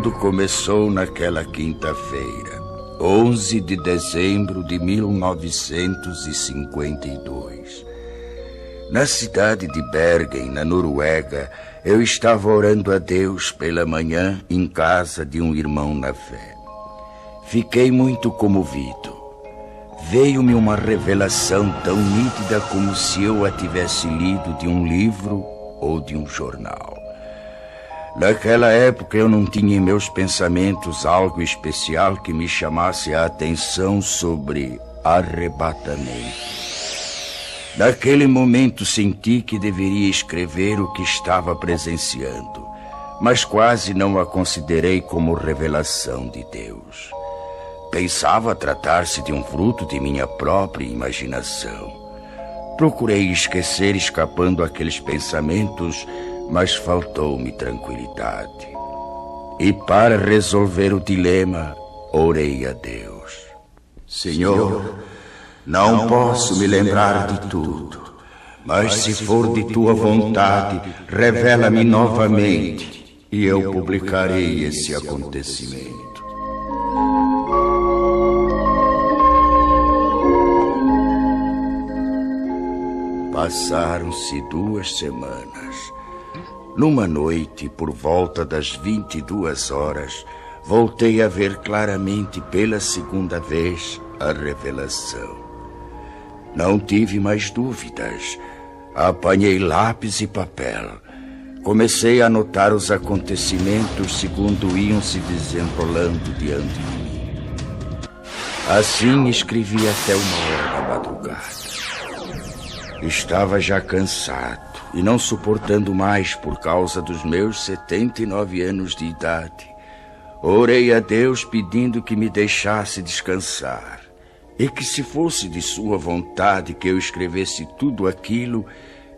Tudo começou naquela quinta-feira, 11 de dezembro de 1952. Na cidade de Bergen, na Noruega, eu estava orando a Deus pela manhã em casa de um irmão na fé. Fiquei muito comovido. Veio-me uma revelação tão nítida como se eu a tivesse lido de um livro ou de um jornal. Naquela época eu não tinha em meus pensamentos algo especial que me chamasse a atenção sobre arrebatamento. Naquele momento senti que deveria escrever o que estava presenciando, mas quase não a considerei como revelação de Deus. Pensava tratar-se de um fruto de minha própria imaginação. Procurei esquecer escapando aqueles pensamentos, mas faltou-me tranquilidade. E para resolver o dilema, orei a Deus. Senhor, não posso me lembrar de tudo, mas se for de tua vontade, revela-me novamente e eu publicarei esse acontecimento. Passaram-se 2 semanas. Numa noite, por volta das 22 horas, voltei a ver claramente pela segunda vez a revelação. Não tive mais dúvidas. Apanhei lápis e papel. Comecei a anotar os acontecimentos segundo iam se desenrolando diante de mim. Assim escrevi até 1h da madrugada. Estava já cansado e não suportando mais por causa dos meus 79 anos de idade. Orei a Deus pedindo que me deixasse descansar e que, se fosse de sua vontade que eu escrevesse tudo aquilo,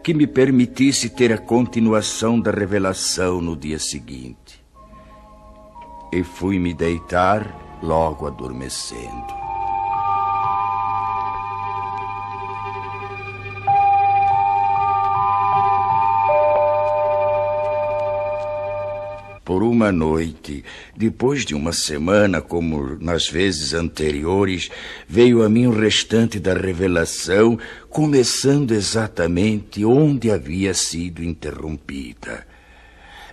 que me permitisse ter a continuação da revelação no dia seguinte. E fui me deitar logo adormecendo. Por uma noite, depois de uma semana, como nas vezes anteriores, veio a mim o restante da revelação, começando exatamente onde havia sido interrompida.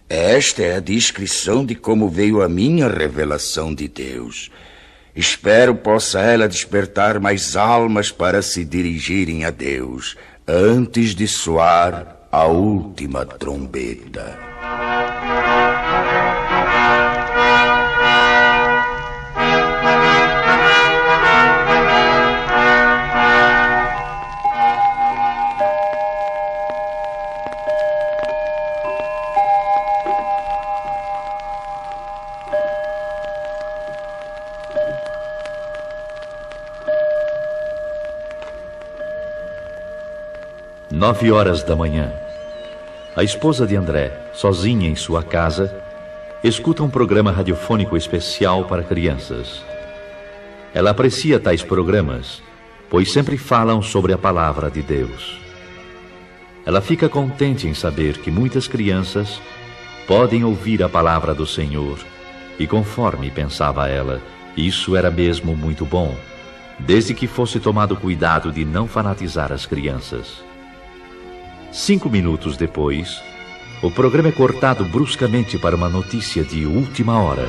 Esta é a descrição de como veio a mim a revelação de Deus. Espero possa ela despertar mais almas para se dirigirem a Deus, antes de soar a última trombeta. Nove horas da manhã. A esposa de André, sozinha em sua casa, escuta um programa radiofônico especial para crianças. Ela aprecia tais programas, pois sempre falam sobre a palavra de Deus. Ela fica contente em saber que muitas crianças podem ouvir a palavra do Senhor, e conforme pensava ela, isso era mesmo muito bom, desde que fosse tomado cuidado de não fanatizar as crianças. 5 minutos depois, o programa é cortado bruscamente para uma notícia de última hora.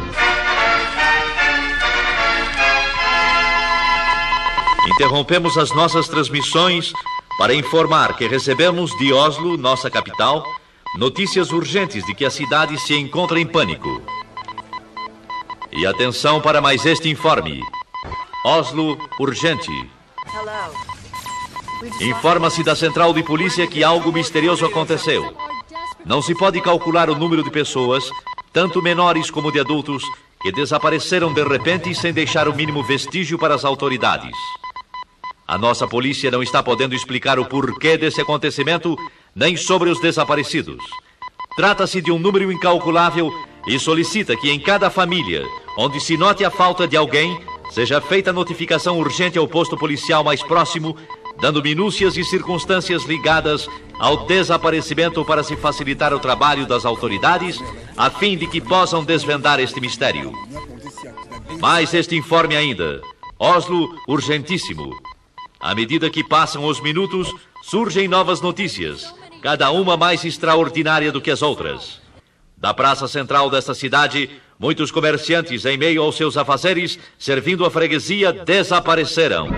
Interrompemos as nossas transmissões para informar que recebemos de Oslo, nossa capital, notícias urgentes de que a cidade se encontra em pânico. E atenção para mais este informe. Oslo, urgente. Informa-se da central de polícia que algo misterioso aconteceu. Não se pode calcular o número de pessoas, tanto menores como de adultos, que desapareceram de repente sem deixar o mínimo vestígio para as autoridades. A nossa polícia não está podendo explicar o porquê desse acontecimento, nem sobre os desaparecidos. Trata-se de um número incalculável e solicita que em cada família, onde se note a falta de alguém, seja feita notificação urgente ao posto policial mais próximo, dando minúcias e circunstâncias ligadas ao desaparecimento para se facilitar o trabalho das autoridades, a fim de que possam desvendar este mistério. Mais este informe ainda. Oslo, urgentíssimo. À medida que passam os minutos, surgem novas notícias, cada uma mais extraordinária do que as outras. Da praça central desta cidade, muitos comerciantes, em meio aos seus afazeres, servindo a freguesia, desapareceram.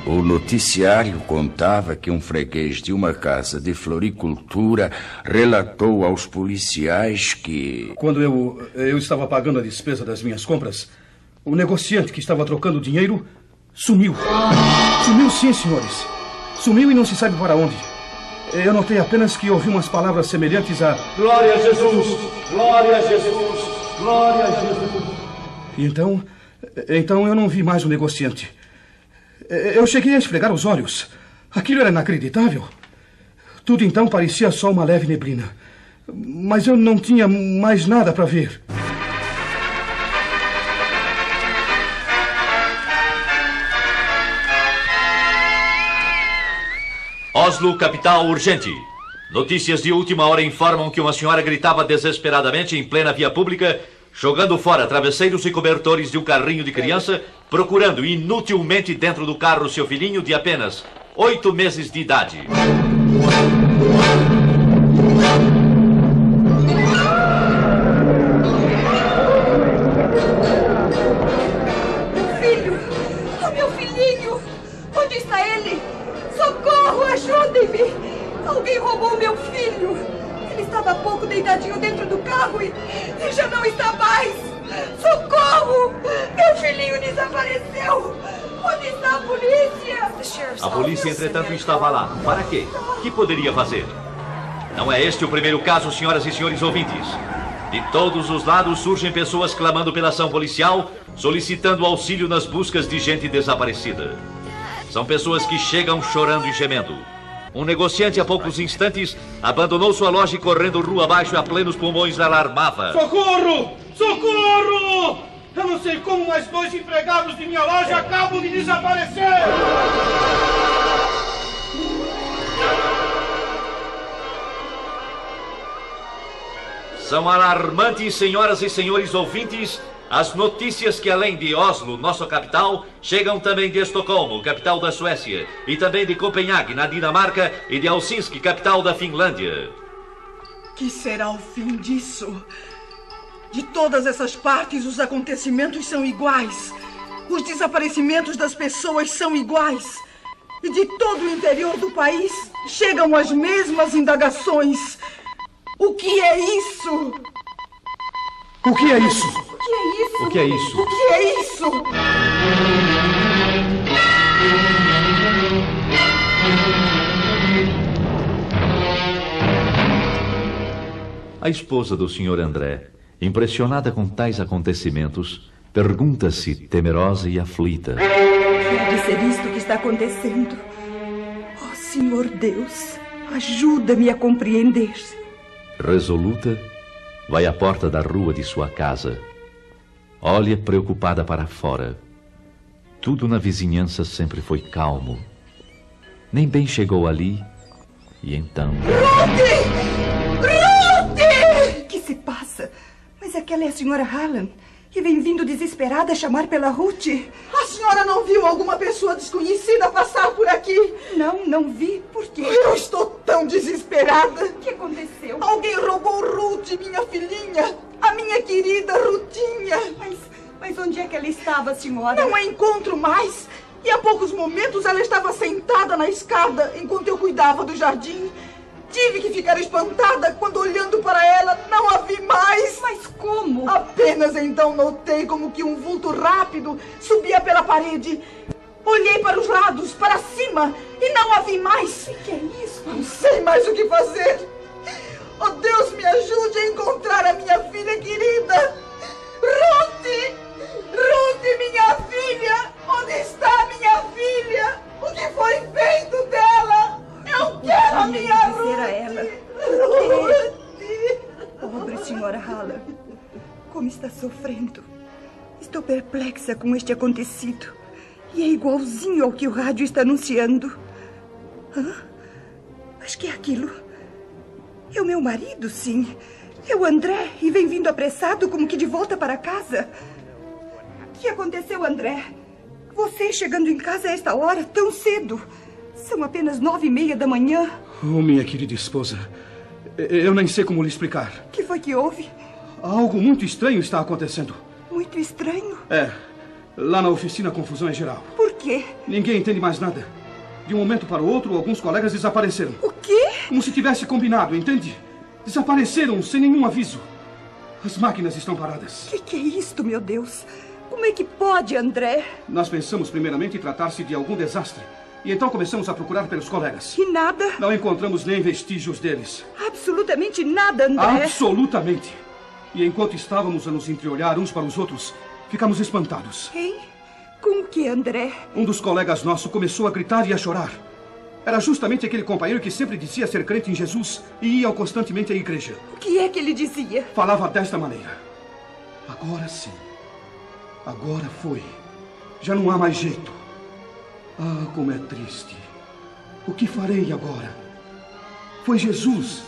O noticiário contava que um freguês de uma casa de floricultura relatou aos policiais que... Quando eu estava pagando a despesa das minhas compras, o negociante que estava trocando dinheiro sumiu. Sumiu sim, senhores. Sumiu e não se sabe para onde. Eu notei apenas que ouvi umas palavras semelhantes a... Glória a Jesus! Glória a Jesus! Glória a Jesus! E então eu não vi mais o negociante. Eu cheguei a esfregar os olhos. Aquilo era inacreditável. Tudo então parecia só uma leve neblina. Mas eu não tinha mais nada para ver. Oslo, capital, urgente. Notícias de última hora informam que uma senhora gritava desesperadamente em plena via pública, jogando fora travesseiros e cobertores de um carrinho de criança, procurando inutilmente dentro do carro seu filhinho de apenas 8 meses de idade. Meu filho! Oh, meu filhinho! Onde está ele? Socorro! Ajudem-me! Alguém roubou meu filho! Ele estava há pouco deitadinho dentro do carro e já não está mais! Socorro! Meu filhinho desapareceu! Onde está a polícia? A polícia, entretanto, estava lá. Para quê? O que poderia fazer? Não é este o primeiro caso, senhoras e senhores ouvintes. De todos os lados surgem pessoas clamando pela ação policial, solicitando auxílio nas buscas de gente desaparecida. São pessoas que chegam chorando e gemendo. Um negociante, há poucos instantes, abandonou sua loja e, correndo rua abaixo a plenos pulmões, alarmava. Socorro! Socorro! Eu não sei como, mas 2 empregados de minha loja acabam de desaparecer! São alarmantes, senhoras e senhores ouvintes, as notícias que, além de Oslo, nossa capital, chegam também de Estocolmo, capital da Suécia, e também de Copenhague, na Dinamarca, e de Helsinki, capital da Finlândia. Que será o fim disso? De todas essas partes, os acontecimentos são iguais. Os desaparecimentos das pessoas são iguais. E de todo o interior do país, chegam as mesmas indagações. O que é isso? O que é isso? O que é isso? O que é isso? O que é isso? A esposa do Sr. André, impressionada com tais acontecimentos, pergunta-se, temerosa e aflita: Pode ser isto que está acontecendo? Oh, Senhor Deus, ajuda-me a compreender. Resoluta, vai à porta da rua de sua casa. Olha preocupada para fora. Tudo na vizinhança sempre foi calmo. Nem bem chegou ali, e então... Ruth! Ruth! O que se passa? Mas aquela é a senhora Hallam, que vem vindo desesperada chamar pela Ruth. A senhora não viu alguma pessoa desconhecida passar por aqui? Não vi. Por quê? Eu estou tão desesperada. O que aconteceu? Alguém roubou Ruth, minha filhinha. A minha querida Rutinha. Mas onde é que ela estava, senhora? Não a encontro mais. E há poucos momentos ela estava sentada na escada enquanto eu cuidava do jardim. Tive que ficar espantada quando, olhando para ela, não a vi mais. Mas como? Apenas então notei como que um vulto rápido subia pela parede. Olhei para os lados, para cima, e não a vi mais. O que é isso? Não sei mais o que fazer. Oh, Deus, me ajude a encontrar a minha filha querida. Ruth! Ruth, minha filha! Onde está minha filha? O que foi feito dela? Eu quero a minha Ruth! Dizer a ela. Ruth! Pobre senhora Senhora Hallam. Como está sofrendo. Estou perplexa com este acontecido. E é igualzinho ao que o rádio está anunciando. Hã? Mas que é aquilo? É o meu marido, sim. É o André, e vem vindo apressado como que de volta para casa. O que aconteceu, André? Você chegando em casa a esta hora, tão cedo. São apenas 9:30 da manhã. Oh, minha querida esposa, eu nem sei como lhe explicar. O que foi que houve? Algo muito estranho está acontecendo. Muito estranho. É, lá na oficina a confusão é geral. Por quê? Ninguém entende mais nada. De um momento para o outro, alguns colegas desapareceram. O quê? Como se tivesse combinado, entende? Desapareceram sem nenhum aviso. As máquinas estão paradas. O que é isto, meu Deus? Como é que pode, André? Nós pensamos primeiramente em tratar-se de algum desastre. E então começamos a procurar pelos colegas. E nada? Não encontramos nem vestígios deles. Absolutamente nada, André. Absolutamente. E enquanto estávamos a nos entreolhar uns para os outros, ficamos espantados. Hein? Com o que, André? Um dos colegas nossos começou a gritar e a chorar. Era justamente aquele companheiro que sempre dizia ser crente em Jesus e ia constantemente à igreja. O que é que ele dizia? Falava desta maneira. Agora sim. Agora foi. Já não há mais jeito. Ah, como é triste. O que farei agora? Foi Jesus.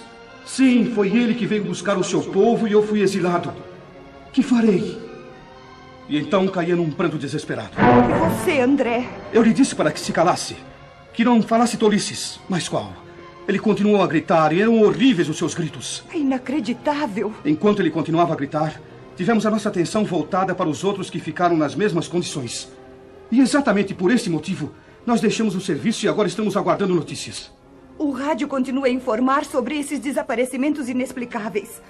Sim, foi ele que veio buscar o seu povo e eu fui exilado. Que farei? E então caía num pranto desesperado. E você, André? Eu lhe disse para que se calasse. Que não falasse tolices. Mas qual? Ele continuou a gritar e eram horríveis os seus gritos. É inacreditável. Enquanto ele continuava a gritar, tivemos a nossa atenção voltada para os outros que ficaram nas mesmas condições. E exatamente por esse motivo, nós deixamos o serviço e agora estamos aguardando notícias. O rádio continua a informar sobre esses desaparecimentos inexplicáveis.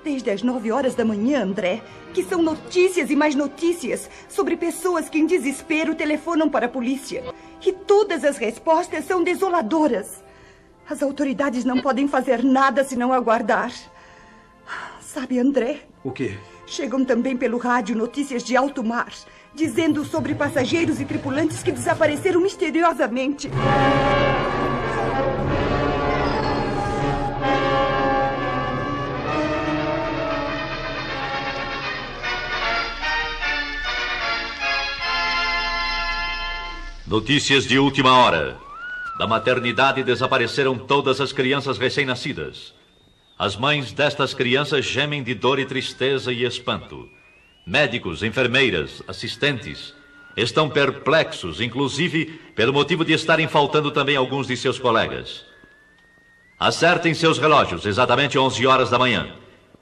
Desde as 9 da manhã, André, que são notícias e mais notícias sobre pessoas que em desespero telefonam para a polícia. E todas as respostas são desoladoras. As autoridades não podem fazer nada senão aguardar. Sabe, André? O quê? Chegam também pelo rádio notícias de alto mar, dizendo sobre passageiros e tripulantes que desapareceram misteriosamente. Notícias de última hora. Da maternidade desapareceram todas as crianças recém-nascidas. As mães destas crianças gemem de dor e tristeza e espanto. Médicos, enfermeiras, assistentes estão perplexos, inclusive pelo motivo de estarem faltando também alguns de seus colegas. Acertem seus relógios, exatamente 11 da manhã.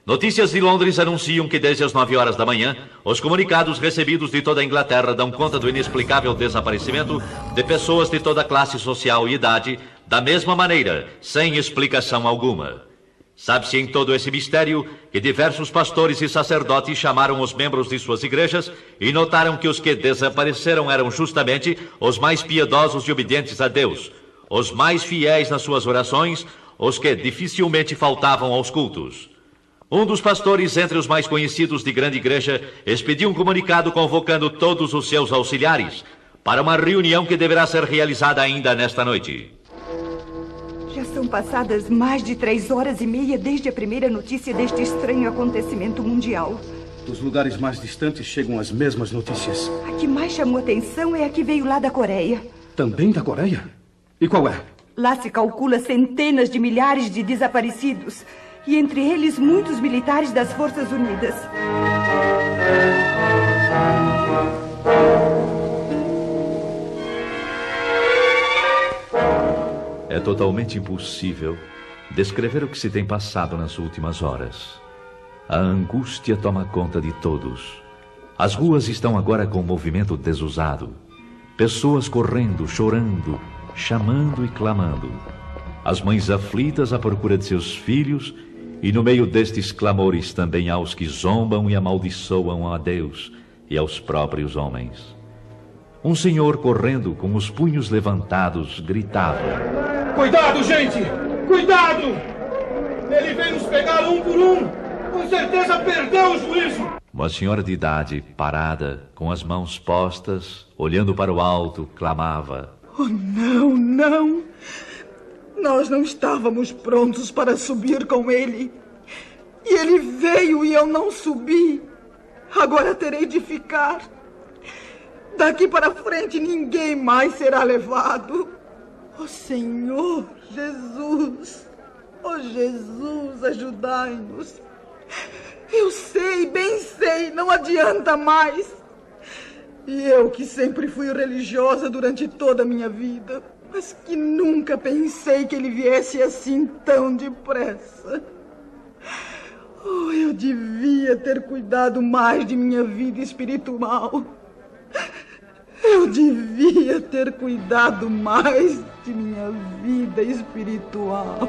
Notícias de Londres anunciam que desde as 9 da manhã, os comunicados recebidos de toda a Inglaterra dão conta do inexplicável desaparecimento de pessoas de toda classe social e idade, da mesma maneira, sem explicação alguma. Sabe-se em todo esse mistério que diversos pastores e sacerdotes chamaram os membros de suas igrejas e notaram que os que desapareceram eram justamente os mais piedosos e obedientes a Deus, os mais fiéis nas suas orações, os que dificilmente faltavam aos cultos. Um dos pastores, entre os mais conhecidos de grande igreja, expediu um comunicado convocando todos os seus auxiliares para uma reunião que deverá ser realizada ainda nesta noite. Já são passadas mais de 3h30 desde a primeira notícia deste estranho acontecimento mundial. Dos lugares mais distantes chegam as mesmas notícias. A que mais chamou atenção é a que veio lá da Coreia. Também da Coreia? E qual é? Lá se calcula centenas de milhares de desaparecidos. E entre eles, muitos militares das Forças Unidas. É totalmente impossível descrever o que se tem passado nas últimas horas. A angústia toma conta de todos. As ruas estão agora com um movimento desusado. Pessoas correndo, chorando, chamando e clamando. As mães aflitas à procura de seus filhos. E no meio destes clamores também há os que zombam e amaldiçoam a Deus e aos próprios homens. Um senhor correndo com os punhos levantados gritava: Cuidado, gente! Cuidado! Ele vem nos pegar um por um! Com certeza perdeu o juízo! Uma senhora de idade, parada, com as mãos postas, olhando para o alto, clamava: Oh, não, não! Nós não estávamos prontos para subir com ele. E ele veio e eu não subi. Agora terei de ficar. Daqui para frente ninguém mais será levado. Ó Senhor Jesus, ó Jesus, ajudai-nos. Eu sei, bem sei, não adianta mais. E eu que sempre fui religiosa durante toda a minha vida, mas que nunca pensei que ele viesse assim tão depressa. Oh, eu devia ter cuidado mais de minha vida espiritual. Eu devia ter cuidado mais de minha vida espiritual.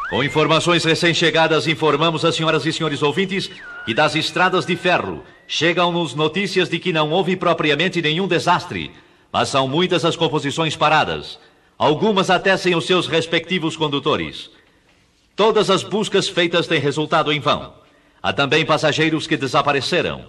Com informações recém-chegadas, informamos as senhoras e senhores ouvintes que das estradas de ferro chegam-nos notícias de que não houve propriamente nenhum desastre, mas são muitas as composições paradas, algumas até sem os seus respectivos condutores. Todas as buscas feitas têm resultado em vão. Há também passageiros que desapareceram.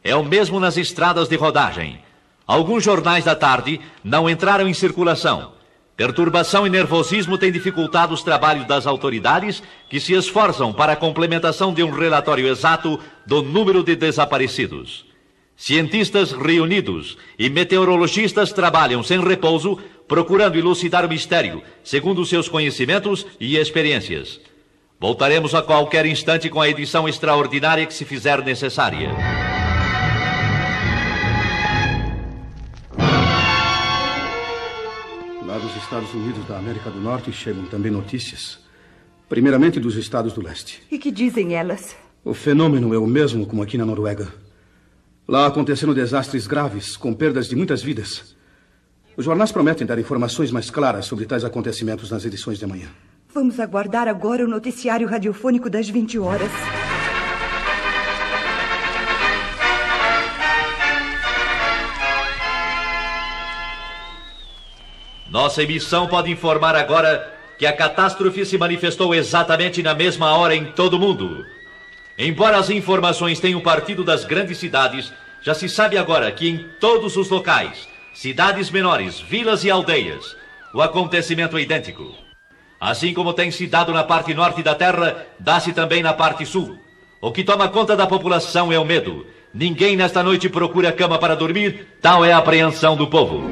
É o mesmo nas estradas de rodagem. Alguns jornais da tarde não entraram em circulação. Perturbação e nervosismo têm dificultado os trabalhos das autoridades, que se esforçam para a complementação de um relatório exato do número de desaparecidos. Cientistas reunidos e meteorologistas trabalham sem repouso, procurando elucidar o mistério, segundo os seus conhecimentos e experiências. Voltaremos a qualquer instante com a edição extraordinária que se fizer necessária. Lá dos Estados Unidos da América do Norte chegam também notícias. Primeiramente dos Estados do Leste. E que dizem elas? O fenômeno é o mesmo como aqui na Noruega. Lá aconteceram desastres graves, com perdas de muitas vidas. Os jornais prometem dar informações mais claras sobre tais acontecimentos nas edições de amanhã. Vamos aguardar agora o noticiário radiofônico das 20 horas. Nossa emissão pode informar agora que a catástrofe se manifestou exatamente na mesma hora em todo o mundo. Embora as informações tenham partido das grandes cidades, já se sabe agora que em todos os locais, cidades menores, vilas e aldeias, o acontecimento é idêntico. Assim como tem se dado na parte norte da terra, dá-se também na parte sul. O que toma conta da população é o medo. Ninguém nesta noite procura cama para dormir, tal é a apreensão do povo.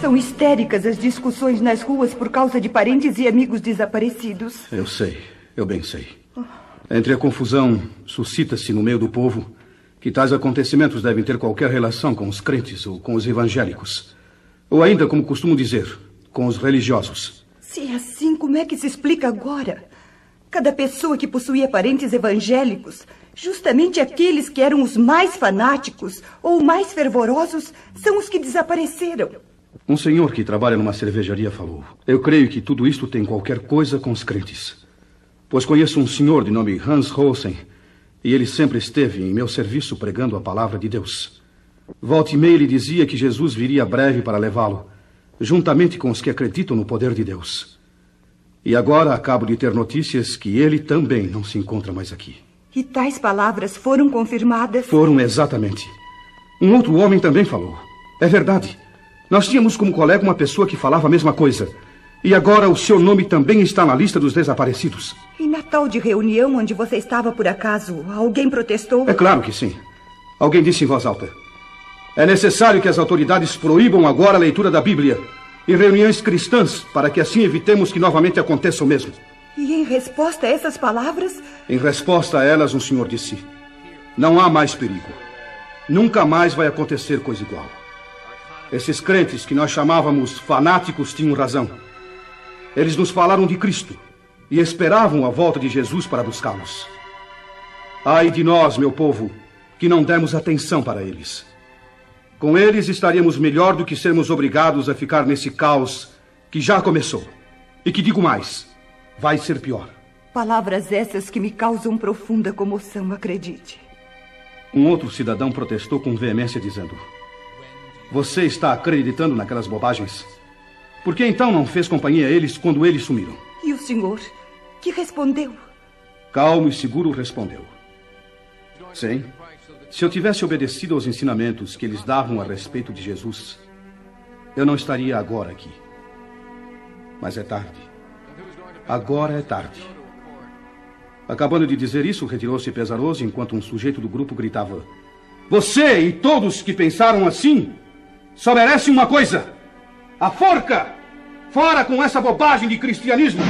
São histéricas as discussões nas ruas por causa de parentes e amigos desaparecidos. Eu sei, eu bem sei. Entre a confusão, suscita-se no meio do povo que tais acontecimentos devem ter qualquer relação com os crentes ou com os evangélicos. Ou ainda, como costumo dizer, com os religiosos. Se é assim, como é que se explica agora? Cada pessoa que possuía parentes evangélicos, justamente aqueles que eram os mais fanáticos ou mais fervorosos, são os que desapareceram. Um senhor que trabalha numa cervejaria falou: eu creio que tudo isto tem qualquer coisa com os crentes. Pois conheço um senhor de nome Hans Rosen, e ele sempre esteve em meu serviço pregando a palavra de Deus. Volta e meia ele dizia que Jesus viria breve para levá-lo, juntamente com os que acreditam no poder de Deus. E agora acabo de ter notícias que ele também não se encontra mais aqui. E tais palavras foram confirmadas? Foram, exatamente. Um outro homem também falou. É verdade. Nós tínhamos como colega uma pessoa que falava a mesma coisa. E agora o seu nome também está na lista dos desaparecidos. E na tal de reunião onde você estava por acaso, alguém protestou? É claro que sim. Alguém disse em voz alta: é necessário que as autoridades proíbam agora a leitura da Bíblia e reuniões cristãs, para que assim evitemos que novamente aconteça o mesmo. E em resposta a essas palavras? Em resposta a elas, um senhor disse: não há mais perigo. Nunca mais vai acontecer coisa igual. Esses crentes que nós chamávamos fanáticos tinham razão. Eles nos falaram de Cristo e esperavam a volta de Jesus para buscá-los. Ai de nós, meu povo, que não demos atenção para eles. Com eles estaríamos melhor do que sermos obrigados a ficar nesse caos que já começou. E que digo mais, vai ser pior. Palavras essas que me causam profunda comoção, acredite. Um outro cidadão protestou com veemência, dizendo: você está acreditando naquelas bobagens? Por que então não fez companhia a eles quando eles sumiram? E o senhor? Que respondeu? Calmo e seguro respondeu: sim, se eu tivesse obedecido aos ensinamentos que eles davam a respeito de Jesus, eu não estaria agora aqui. Mas é tarde. Agora é tarde. Acabando de dizer isso, retirou-se pesaroso enquanto um sujeito do grupo gritava: você e todos que pensaram assim só merecem uma coisa: a forca! Fora com essa bobagem de cristianismo!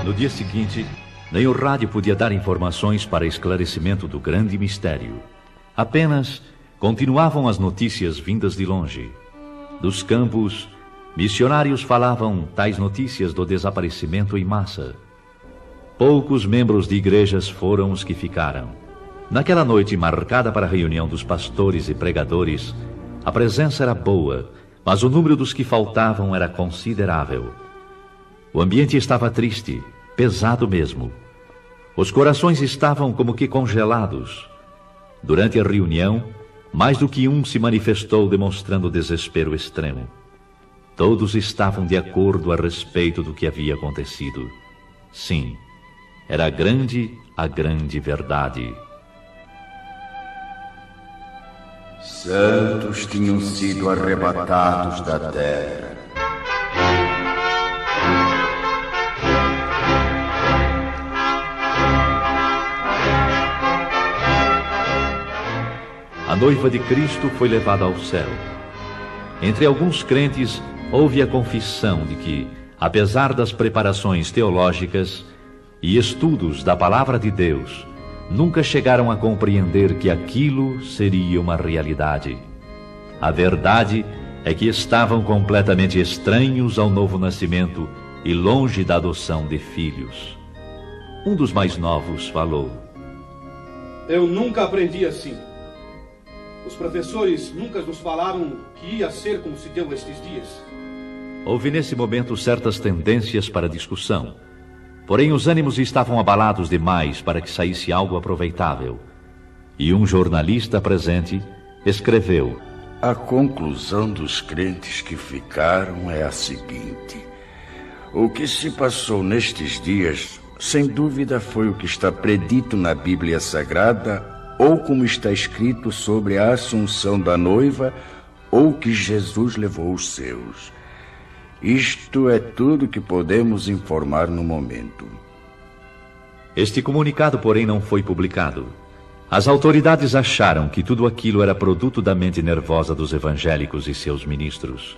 No dia seguinte, nem o rádio podia dar informações para esclarecimento do grande mistério. Apenas continuavam as notícias vindas de longe. Dos campos, missionários falavam tais notícias do desaparecimento em massa. Poucos membros de igrejas foram os que ficaram. Naquela noite marcada para a reunião dos pastores e pregadores, a presença era boa, mas o número dos que faltavam era considerável. O ambiente estava triste, pesado mesmo. Os corações estavam como que congelados. Durante a reunião, mais do que um se manifestou demonstrando desespero extremo. Todos estavam de acordo a respeito do que havia acontecido. Sim, era a grande verdade. Santos tinham sido arrebatados da terra. A noiva de Cristo foi levada ao céu. Entre alguns crentes, houve a confissão de que, apesar das preparações teológicas e estudos da palavra de Deus, nunca chegaram a compreender que aquilo seria uma realidade. A verdade é que estavam completamente estranhos ao novo nascimento e longe da adoção de filhos. Um dos mais novos falou: eu nunca aprendi assim. Os professores nunca nos falaram que ia ser como se deu estes dias. Houve nesse momento certas tendências para discussão. Porém, os ânimos estavam abalados demais para que saísse algo aproveitável. E um jornalista presente escreveu: a conclusão dos crentes que ficaram é a seguinte: o que se passou nestes dias, sem dúvida, foi o que está predito na Bíblia Sagrada, ou como está escrito sobre a assunção da noiva, ou que Jesus levou os seus. Isto é tudo que podemos informar no momento. Este comunicado, porém, não foi publicado. As autoridades acharam que tudo aquilo era produto da mente nervosa dos evangélicos e seus ministros.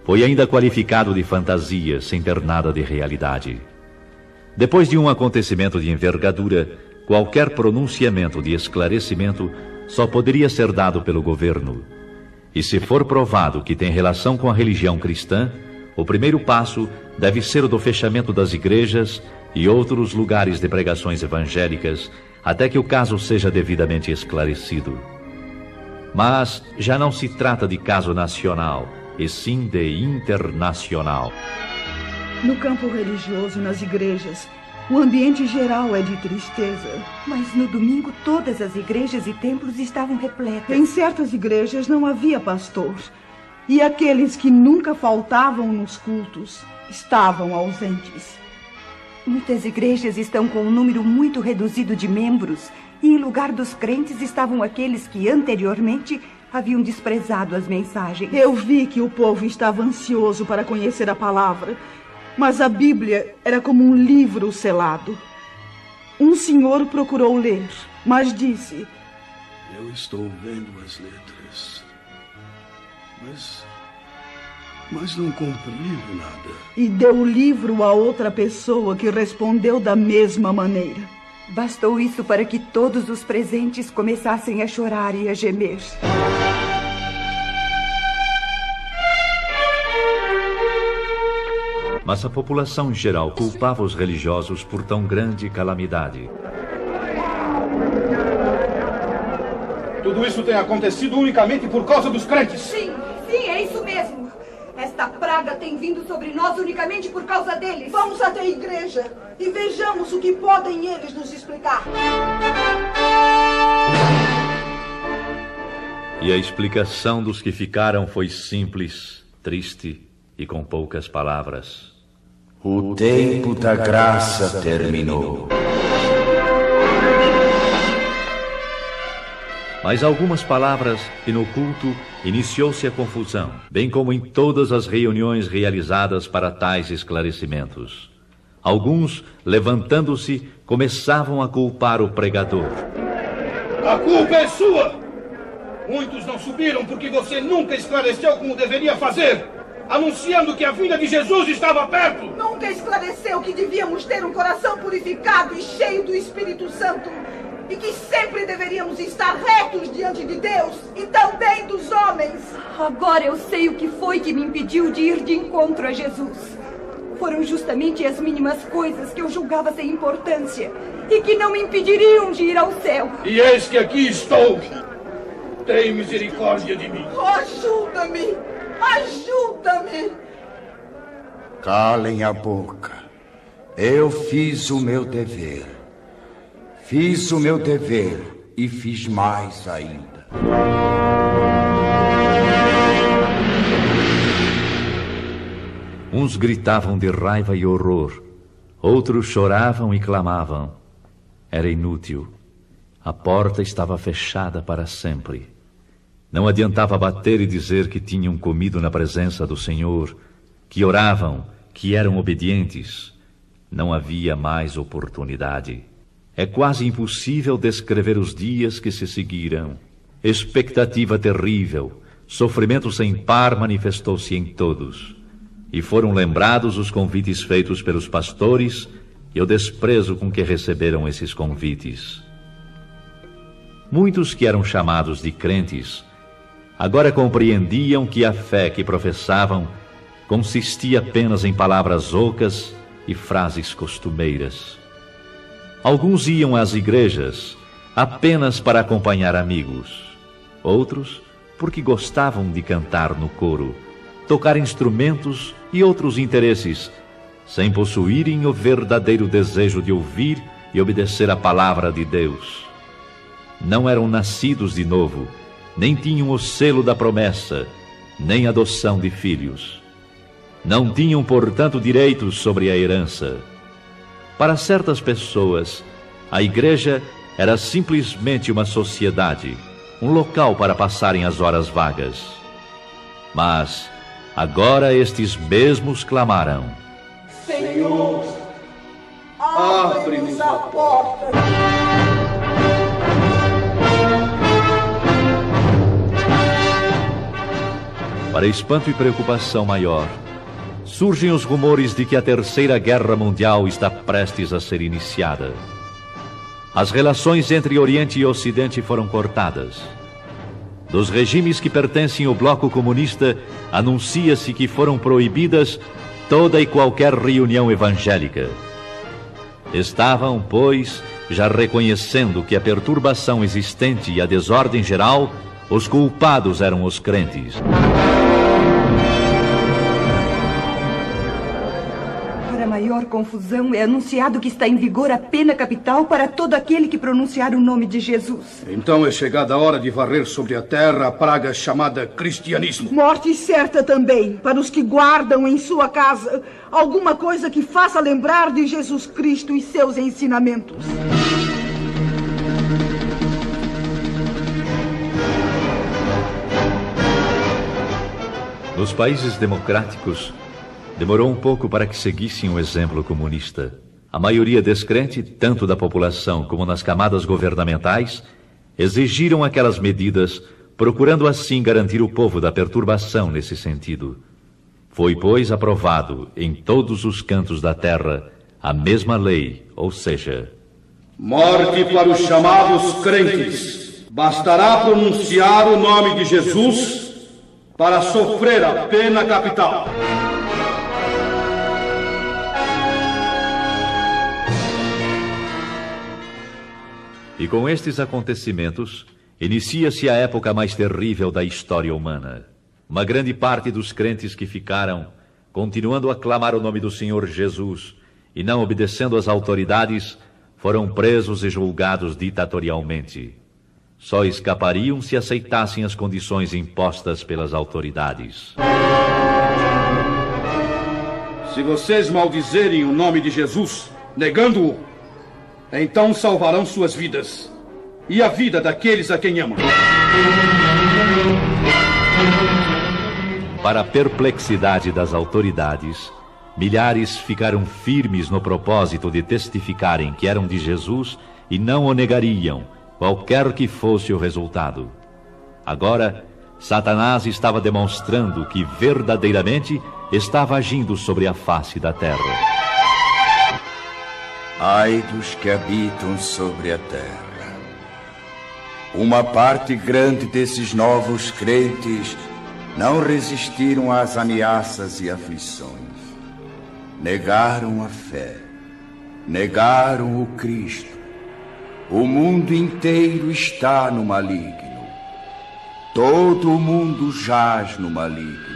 Foi ainda qualificado de fantasia, sem ter nada de realidade. Depois de um acontecimento de envergadura, qualquer pronunciamento de esclarecimento só poderia ser dado pelo governo. E se for provado que tem relação com a religião cristã, o primeiro passo deve ser o do fechamento das igrejas e outros lugares de pregações evangélicas, até que o caso seja devidamente esclarecido. Mas já não se trata de caso nacional, e sim de internacional. No campo religioso, nas igrejas, o ambiente geral é de tristeza. Mas no domingo todas as igrejas e templos estavam repletas. Em certas igrejas não havia pastor. E aqueles que nunca faltavam nos cultos estavam ausentes. Muitas igrejas estão com um número muito reduzido de membros. E em lugar dos crentes estavam aqueles que anteriormente haviam desprezado as mensagens. Eu vi que o povo estava ansioso para conhecer a palavra. Mas a Bíblia era como um livro selado. Um senhor procurou ler, mas disse: eu estou vendo as letras, mas não compreendo nada. E deu o livro a outra pessoa que respondeu da mesma maneira. Bastou isso para que todos os presentes começassem a chorar e a gemer. Mas a população em geral culpava os religiosos por tão grande calamidade. Tudo isso tem acontecido unicamente por causa dos crentes. Sim, é isso mesmo. Esta praga tem vindo sobre nós unicamente por causa deles. Vamos até a igreja e vejamos o que podem eles nos explicar. E a explicação dos que ficaram foi simples, triste e com poucas palavras. O tempo da graça terminou. Mas algumas palavras, e no culto iniciou-se a confusão, bem como em todas as reuniões realizadas para tais esclarecimentos. Alguns, levantando-se, começavam a culpar o pregador. A culpa é sua! Muitos não subiram porque você nunca esclareceu como deveria fazer, anunciando que a vinda de Jesus estava perto. Nunca esclareceu que devíamos ter um coração purificado e cheio do Espírito Santo. E que sempre deveríamos estar retos diante de Deus e também dos homens. Agora eu sei o que foi que me impediu de ir de encontro a Jesus. Foram justamente as mínimas coisas que eu julgava sem importância e que não me impediriam de ir ao céu. E eis que aqui estou. Tem misericórdia de mim. Ajuda-me! Ajuda-me! Calem a boca. Eu fiz o meu dever. Fiz o meu dever e fiz mais ainda. Uns gritavam de raiva e horror, outros choravam e clamavam. Era inútil. A porta estava fechada para sempre. Não adiantava bater e dizer que tinham comido na presença do Senhor, que oravam, que eram obedientes. Não havia mais oportunidade. É quase impossível descrever os dias que se seguiram. Expectativa terrível, sofrimento sem par manifestou-se em todos. E foram lembrados os convites feitos pelos pastores e o desprezo com que receberam esses convites. Muitos que eram chamados de crentes, agora compreendiam que a fé que professavam consistia apenas em palavras ocas e frases costumeiras. Alguns iam às igrejas apenas para acompanhar amigos. Outros, porque gostavam de cantar no coro, tocar instrumentos e outros interesses, sem possuírem o verdadeiro desejo de ouvir e obedecer a palavra de Deus. Não eram nascidos de novo, nem tinham o selo da promessa, nem adoção de filhos. Não tinham, portanto, direitos sobre a herança. Para certas pessoas, a igreja era simplesmente uma sociedade, um local para passarem as horas vagas. Mas agora estes mesmos clamaram: Senhor, abre-nos a porta. Para espanto e preocupação maior, surgem os rumores de que a Terceira Guerra Mundial está prestes a ser iniciada. As relações entre Oriente e Ocidente foram cortadas. Dos regimes que pertencem ao bloco comunista, anuncia-se que foram proibidas toda e qualquer reunião evangélica. Estavam, pois, já reconhecendo que a perturbação existente e a desordem geral, os culpados eram os crentes. Para maior confusão, é anunciado que está em vigor a pena capital para todo aquele que pronunciar o nome de Jesus. Então é chegada a hora de varrer sobre a terra a praga chamada cristianismo. Morte certa também para os que guardam em sua casa alguma coisa que faça lembrar de Jesus Cristo e seus ensinamentos. Nos países democráticos, demorou um pouco para que seguissem o exemplo comunista. A maioria descrente, tanto da população como nas camadas governamentais, exigiram aquelas medidas, procurando assim garantir o povo da perturbação nesse sentido. Foi, pois, aprovado em todos os cantos da terra a mesma lei, ou seja, morte para os chamados crentes. Bastará pronunciar o nome de Jesus para sofrer a pena capital. E com estes acontecimentos, inicia-se a época mais terrível da história humana. Uma grande parte dos crentes que ficaram, continuando a clamar o nome do Senhor Jesus e não obedecendo às autoridades, foram presos e julgados ditatorialmente. Só escapariam se aceitassem as condições impostas pelas autoridades. Se vocês maldizerem o nome de Jesus, negando-o, então salvarão suas vidas e a vida daqueles a quem amam. Para a perplexidade das autoridades, milhares ficaram firmes no propósito de testificarem que eram de Jesus e não o negariam, qualquer que fosse o resultado. Agora, Satanás estava demonstrando que verdadeiramente estava agindo sobre a face da terra. Ai dos que habitam sobre a terra. Uma parte grande desses novos crentes não resistiram às ameaças e aflições. Negaram a fé. Negaram o Cristo. O mundo inteiro está no maligno. Todo o mundo jaz no maligno.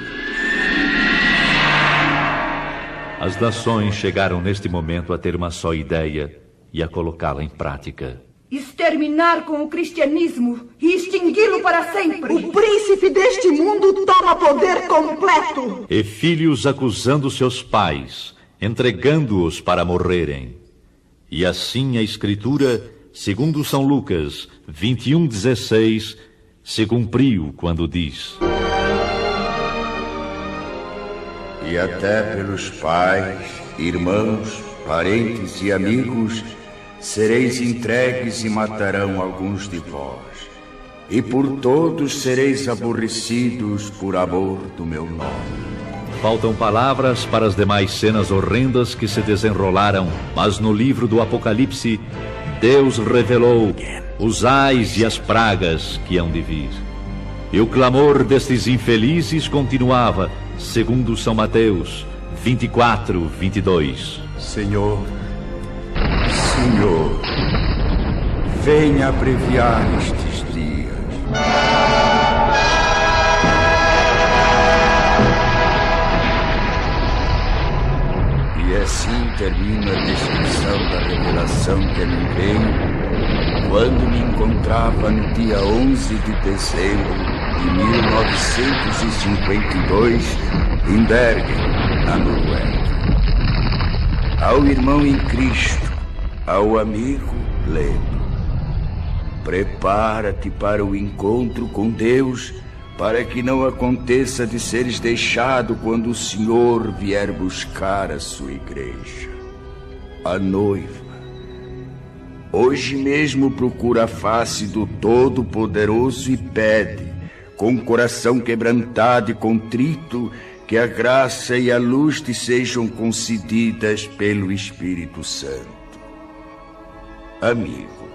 As nações chegaram neste momento a ter uma só ideia e a colocá-la em prática. Exterminar com o cristianismo e extingui-lo para sempre. O príncipe deste mundo toma poder completo. E filhos acusando seus pais, entregando-os para morrerem. E assim a Escritura, segundo São Lucas 21:16, se cumpriu quando diz: E até pelos pais, irmãos, parentes e amigos sereis entregues e matarão alguns de vós. E por todos sereis aborrecidos por amor do meu nome. Faltam palavras para as demais cenas horrendas que se desenrolaram, mas no livro do Apocalipse, Deus revelou os ais e as pragas que hão de vir. E o clamor destes infelizes continuava, segundo São Mateus 24:22. Senhor, Senhor, venha abreviar estes dias. E assim termina a descrição da revelação que me veio quando me encontrava no dia 11 de dezembro de 1952 em Bergen, na Noruega. Ao irmão em Cristo, ao amigo Leno, prepara-te para o encontro com Deus, para que não aconteça de seres deixado quando o Senhor vier buscar a sua igreja. A noiva hoje mesmo procura a face do Todo-Poderoso e pede, com coração quebrantado e contrito, que a graça e a luz te sejam concedidas pelo Espírito Santo. Amigo,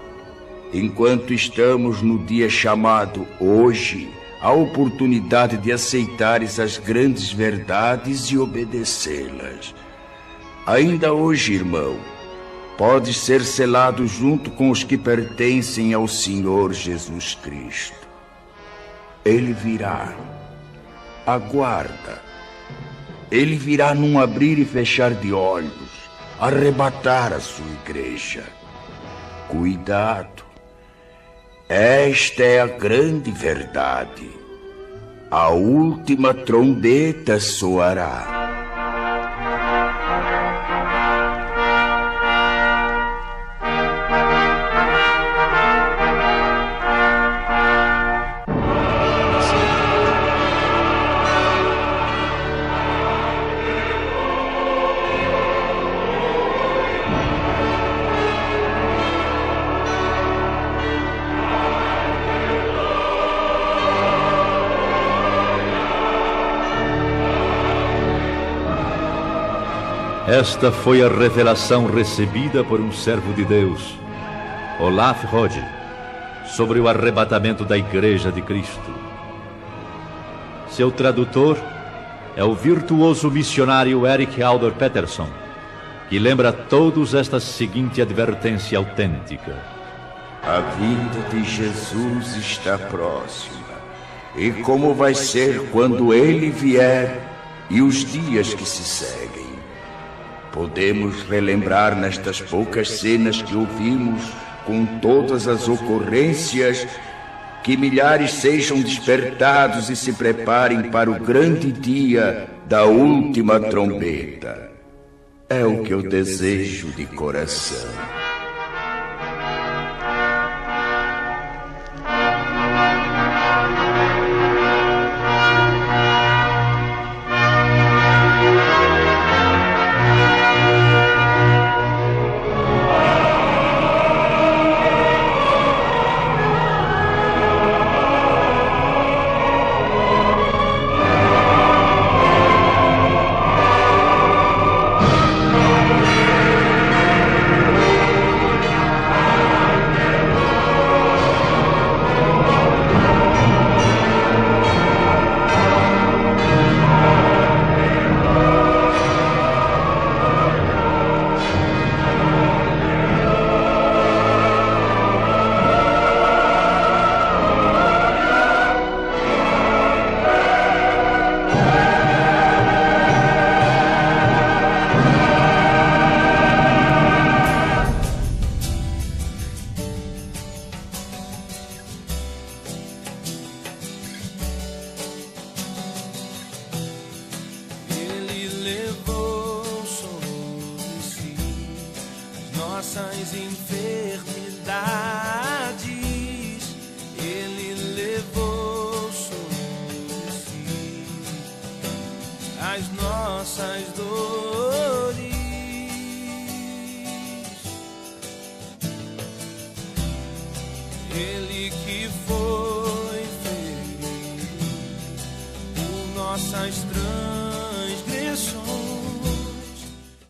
enquanto estamos no dia chamado hoje, a oportunidade de aceitares as grandes verdades e obedecê-las. Ainda hoje, irmão, podes ser selado junto com os que pertencem ao Senhor Jesus Cristo. Ele virá. Aguarda. Ele virá num abrir e fechar de olhos, arrebatar a sua igreja. Cuidado. Esta é a grande verdade. A última trombeta soará. Esta foi a revelação recebida por um servo de Deus, Olaf Rode, sobre o arrebatamento da Igreja de Cristo. Seu tradutor é o virtuoso missionário Erik Alder Peterson, que lembra a todos esta seguinte advertência autêntica: A vinda de Jesus está próxima. E como vai ser quando ele vier e os dias que se seguem? Podemos relembrar nestas poucas cenas que ouvimos, com todas as ocorrências, que milhares sejam despertados e se preparem para o grande dia da última trombeta. É o que eu desejo de coração. Nossas enfermidades, ele levou sobre si as nossas dores. Ele que foi ferido por nossas transgressões,